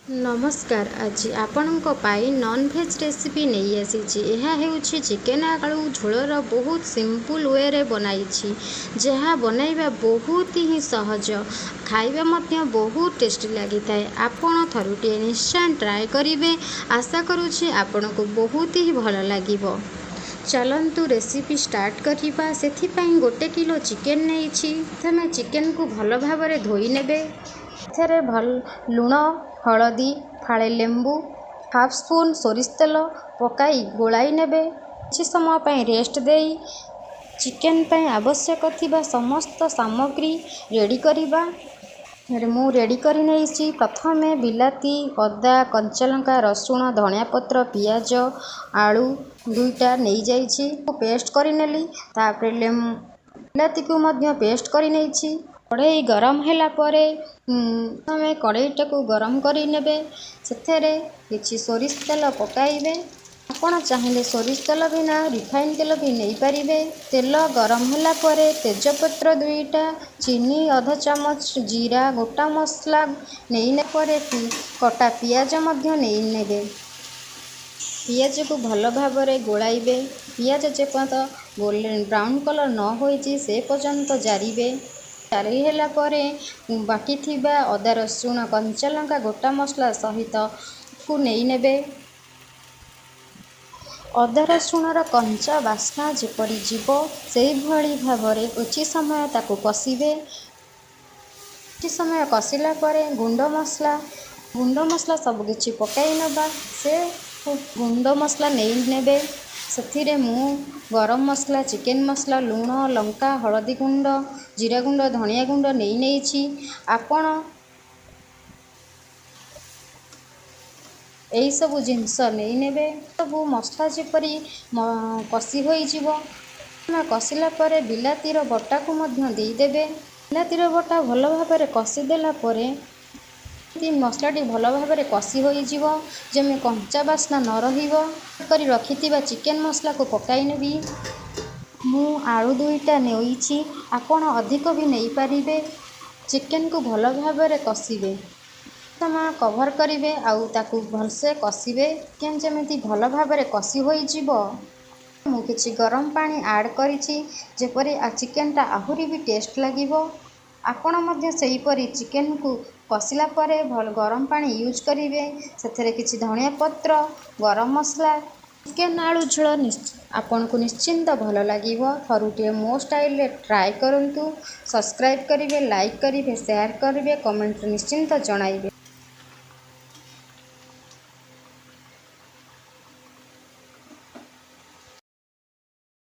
नमस्कार। आज आपणक पाई nonveg recipe नहीं आसी। यह हेउछि चिकेन आलू झोलर बहुत सिंपल वे रे बनाई जहाँ बनैबा बहुत ही सहज, खाइबा मध्य बहुत टेस्टी लगी थाए। आपण थरुटिए निश्चय ट्राए करिवे। आशा करुछि आपनको बहुत ही भल लागिबो। चलंतु रेसिपी स्टार्ट करिबा। सेथिपाई 1 किलो चिकेन नेइछि। प्रथमे चिकेन को भल भाबरे धोई नेबे। एथरे भल लुण, हलदी, फाळे लेंबू, हाफ स्पून सोरिष तेल पकाई गोलाई नेबे। किछि समय पई रेस्ट देई चिकेन पई आवश्यक थिबा समस्त सामग्री रेडी करिबा। मु रेडी करी नेइछि। प्रथमे बिलाती, अदा, कंचालंका, रसुण, धनिया पत्र, पियाज, आलू 2टा नहीं जाइछि पेस्ट करी नेली। तापरे बिलाती को मध्य पेस्ट करी नेइछि। कढ़ई गरम होला परे हमें कढ़ईटा को गरम करी नेबे। सेथेरे किछि सोरिष तेल पकाइबे। आपण चाहिए सोरिष तेल बिना रिफाइन तेल भी नहीं पारिबे। तेल गरम होला परे तेजपत्र 2टा, चीनी आधा चामच, जीरा, गोटा मसला नहीं परे कटा पियाज मध्य नहीं नेबे। पियाज को भल भाबरे गोलाइबे। पियाज जेपर्यंत गोल्डन ब्राउन कलर न होइछि से पर्यंत जारिबे। जारी होला परे बाकी थिबा अदा, रसुण, कंचालंका, गोटा मसला सहित को नहीं नेबे। अदा रसुणर कंचा बास्ना जेपरी जीव सेही भली भाबरे उची समय ताको कषिबे। उची समय कषिला परे गुंड मसला सब किछि पकाई नबा। से गुंड मसला नहीं नेबे। सेथिरे मु गरम मसला, चिकेन मसला, लुण, लंका, हलदी गुंड, जीरा गुंड, धनिया गुंड नहीं नेइछि। आपण एई सब जिनस नहीं नेबे। सब मसला जेपरी कषि होई जीवो। कषिला परे बिलातीर बटा को मध्य देई देबे। बिलातीर बटा भल भाबरे कषि देला परे मसलाटी भल भाबरे कषि होई जीवो। जेमे कंचा बास्ना न रहिबो। करी रखिथिबा चिकेन मसला को पकाई नेबी। मु आलू 2टा नेइछि। आपण अधिक भी नहीं पारिबे। चिकेन को भल भाबरे कषिबे। समय कभर करिवे आउ ताकू भलसे कषिबे केन जेमिति भल भाबरे कषि होई जीवो। मु किछि गरम पानी ऐड करिछि जेपरि चिकेनटा आहुरी भी टेस्ट लागिबो। आपण मध्य सही परी चिकेन को कषिला परे भल गरम पानी यूज करिवे। सेथरे किछि धनिया पत्र, गरम मसला। चिकेन आलू झोल आपण को निश्चिंत भल लागिबो। थरुटिए मो स्टाइल रे ट्राए करंतु। सब्सक्राइब करिवे, लाइक करिवे, शेयर करिवे, कमेंट निश्चिंत जणाइबे।